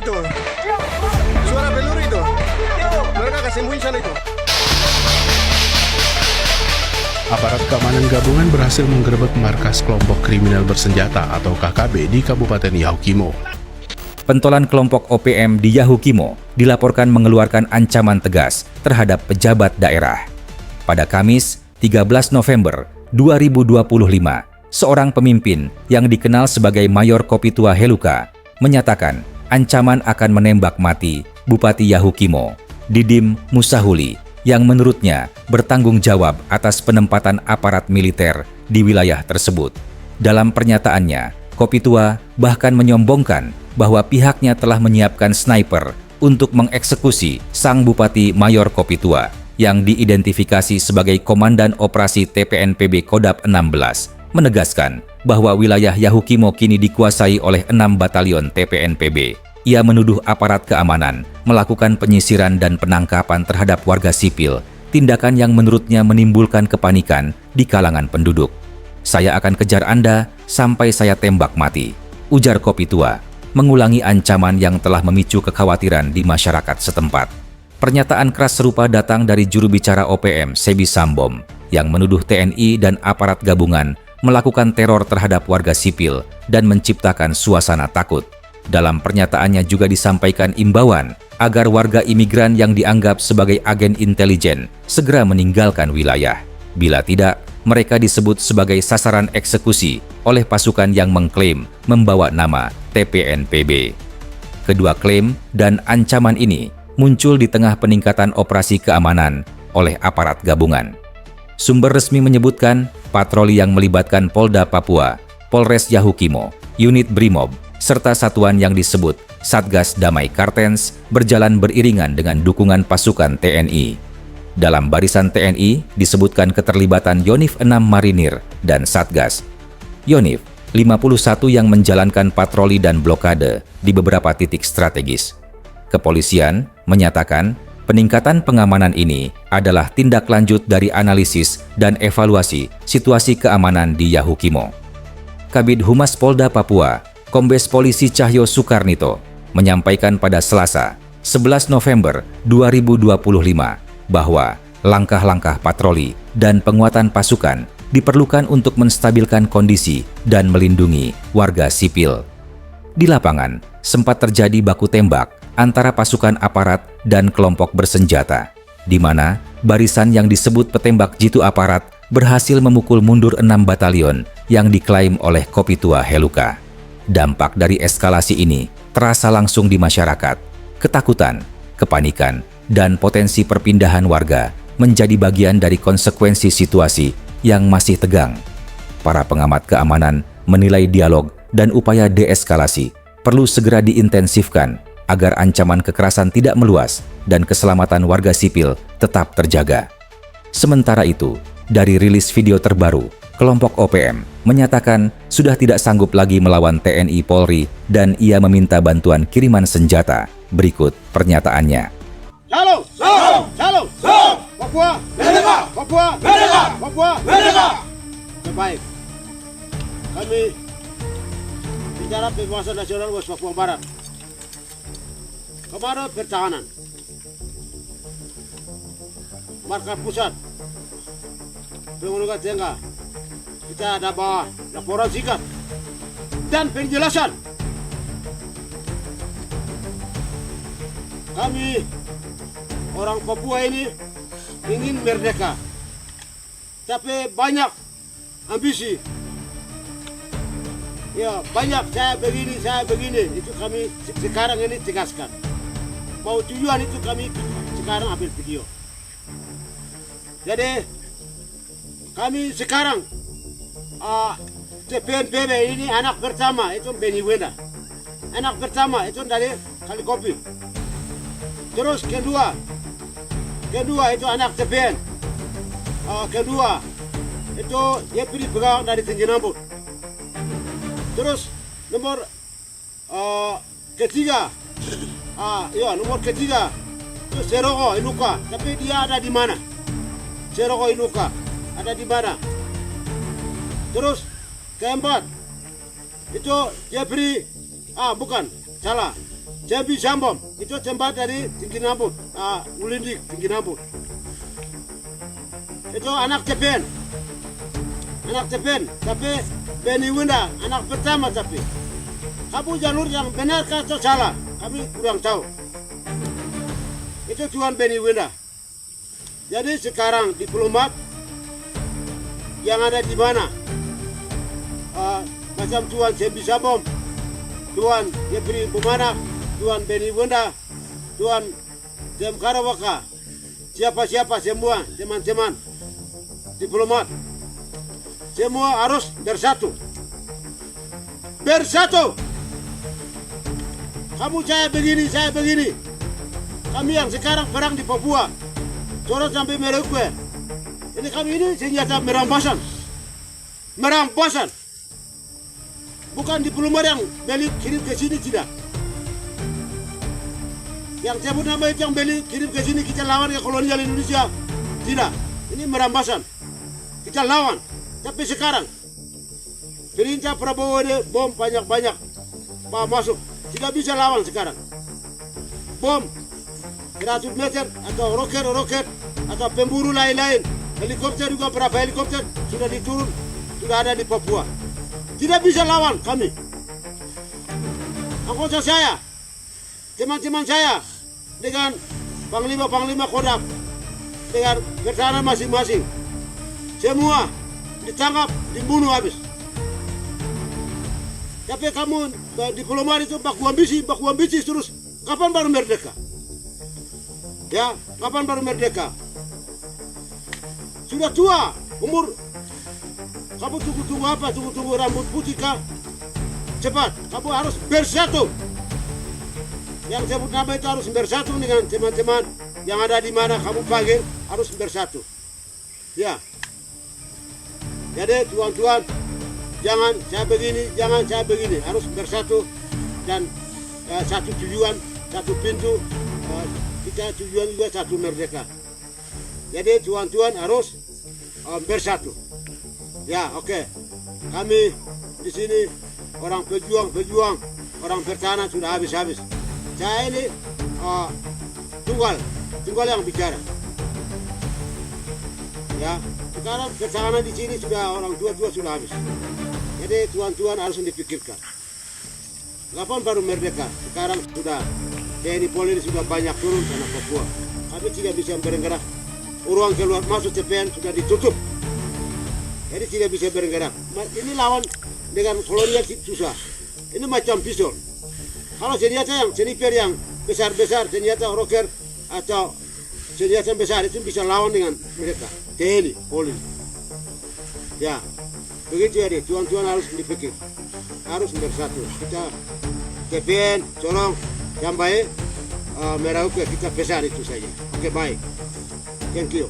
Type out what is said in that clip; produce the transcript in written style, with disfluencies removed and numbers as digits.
itu. Suara peluru itu. Mereka kasih sembunyi sana itu. Aparat keamanan gabungan berhasil menggerebek markas kelompok kriminal bersenjata atau KKB di Kabupaten Yahukimo. Pentolan kelompok OPM di Yahukimo dilaporkan mengeluarkan ancaman tegas terhadap pejabat daerah. Pada Kamis, 13 November 2025, seorang pemimpin yang dikenal sebagai Mayor Kopitua Heluka menyatakan ancaman akan menembak mati Bupati Yahukimo, Didim Musahuli, yang menurutnya bertanggung jawab atas penempatan aparat militer di wilayah tersebut. Dalam pernyataannya, Kopitua bahkan menyombongkan bahwa pihaknya telah menyiapkan sniper untuk mengeksekusi sang Bupati Mayor Kopitua yang diidentifikasi sebagai Komandan Operasi TPNPB Kodap 16, menegaskan bahwa wilayah Yahukimo kini dikuasai oleh 6 batalion TPNPB. Ia menuduh aparat keamanan melakukan penyisiran dan penangkapan terhadap warga sipil, tindakan yang menurutnya menimbulkan kepanikan di kalangan penduduk. "Saya akan kejar Anda sampai saya tembak mati," ujar Kopitua, mengulangi ancaman yang telah memicu kekhawatiran di masyarakat setempat. Pernyataan keras serupa datang dari juru bicara OPM, Sebi Sambom, yang menuduh TNI dan aparat gabungan melakukan teror terhadap warga sipil dan menciptakan suasana takut. Dalam pernyataannya juga disampaikan imbauan agar warga imigran yang dianggap sebagai agen intelijen segera meninggalkan wilayah. Bila tidak, mereka disebut sebagai sasaran eksekusi oleh pasukan yang mengklaim membawa nama TPNPB. Kedua klaim dan ancaman ini muncul di tengah peningkatan operasi keamanan oleh aparat gabungan. Sumber resmi menyebutkan patroli yang melibatkan Polda Papua, Polres Yahukimo, unit Brimob, serta satuan yang disebut Satgas Damai Kartens berjalan beriringan dengan dukungan pasukan TNI. Dalam barisan TNI disebutkan keterlibatan Yonif 6 Marinir dan Satgas. Yonif 51 yang menjalankan patroli dan blokade di beberapa titik strategis. Kepolisian menyatakan peningkatan pengamanan ini adalah tindak lanjut dari analisis dan evaluasi situasi keamanan di Yahukimo. Kabid Humas Polda Papua, Kombes Polisi Cahyo Soekarnito, menyampaikan pada Selasa, 11 November 2025, bahwa langkah-langkah patroli dan penguatan pasukan diperlukan untuk menstabilkan kondisi dan melindungi warga sipil. Di lapangan, sempat terjadi baku tembak antara pasukan aparat dan kelompok bersenjata, di mana barisan yang disebut petembak jitu aparat berhasil memukul mundur 6 batalion yang diklaim oleh Kopitua Heluka. Dampak dari eskalasi ini terasa langsung di masyarakat. Ketakutan, kepanikan, dan potensi perpindahan warga menjadi bagian dari konsekuensi situasi yang masih tegang. Para pengamat keamanan menilai dialog dan upaya deeskalasi perlu segera diintensifkan agar ancaman kekerasan tidak meluas dan keselamatan warga sipil tetap terjaga. Sementara itu, dari rilis video terbaru, kelompok OPM menyatakan sudah tidak sanggup lagi melawan TNI Polri dan ia meminta bantuan kiriman senjata. Berikut pernyataannya. Halo, halo, halo, halo. Papua, Merdeka, Papua, Merdeka, Papua, Merdeka. Baik, kami bicara pembebasan nasional West Papua Barat. Komando Pertahanan, Markas Pusat, Pengundukan Tengah. Kita ada bawa laporan singkat dan penjelasan. Kami orang Papua ini ingin merdeka, tapi banyak ambisi. Ya, banyak saya begini, itu kami sekarang ini tegaskan. Mau tujuan itu kami sekarang ambil video. Jadi kami sekarang TPNPB ini anak pertama itu Beni Wenda. Anak pertama itu dari Kalikopi. Terus kedua itu anak TPN. Kedua itu dia pilih pegawai dari Tenjenambut. Terus nomor ketiga, nomor ketiga itu Seroko Iluka. Tapi dia ada di mana? Seroko Iluka ada di mana? Terus keempat itu dia beri bukan salah. Jambi Jambom, itu tempat dari Tinggi Nambut, Ulindik, Tinggi Nambut. Itu anak Cepen, tapi Beni Wenda, anak pertama tapi. Kamu jalur yang benar atau salah, kami kurang tahu. Itu Tuan Beni Wenda. Jadi sekarang diplomat yang ada di mana? Macam Tuan Jambi Jambom, Tuan Yepri Bumanak, Tuan Beni Wenda, Tuan Jem Karawaka, siapa-siapa semua teman-teman diplomat, semua harus bersatu. Bersatu. Kamu saya begini. Kami yang sekarang perang di Papua, Sorot sampai Merauke. Ini kami ini senjata merampasan. Bukan diplomat yang beli kirim ke sini, tidak. Yang sebut nama itu yang beli kirim ke sini kita lawan ke kolonial Indonesia, tidak. Ini merampasan. Kita lawan. Tapi sekarang perintah Prabowo ini bom banyak-banyak Pak masuk. Tidak bisa lawan sekarang. Bom 100 meter atau roket atau pemburu lain-lain. Helikopter juga berapa helikopter sudah diturun, sudah ada di Papua. Tidak bisa lawan kami. Anggota saya, teman-teman saya, dengan Panglima Kodam, dengan pertahanan masing-masing. Semua ditangkap, dibunuh habis. Tapi kamu diplomat itu baku ambisi terus. Kapan baru merdeka? Ya, kapan baru merdeka? Sudah tua, umur. Kamu tunggu apa? Tunggu rambut putih kah? Cepat, kamu harus bersatu. Yang sebut nama itu harus bersatu dengan teman-teman yang ada di mana kamu panggil, harus bersatu. Ya. Jadi tuan-tuan, jangan saya begini, harus bersatu dan satu tujuan, satu pintu, kita tujuan juga satu merdeka. Jadi tuan-tuan harus bersatu. Ya, oke. Kami di sini orang pejuang, orang pertahanan sudah habis-habis. Saya ini tunggal yang bicara. Ya, sekarang pertahanan di sini sudah orang tua sudah habis. Jadi tuan-tuan harus dipikirkan. Kapan baru merdeka? Sekarang sudah TNI Polri sudah banyak turun karena Papua. Kami tidak bisa bergerak. Ruang keluar masuk CPN sudah ditutup. Jadi tidak bisa bergerak. Ini lawan dengan kolonial susah. Ini macam pistol. Kalau senjata yang sniper yang besar-besar, senjata roket atau senjata besar itu bisa lawan dengan mereka. TNI Polri. Ya, begitu ya deh. Tuan-tuan harus dipikir. Harus bersatu. Kita CPN, Sorong, yang baik, Merauke kita besar itu saja. Oke, baik. Thank you.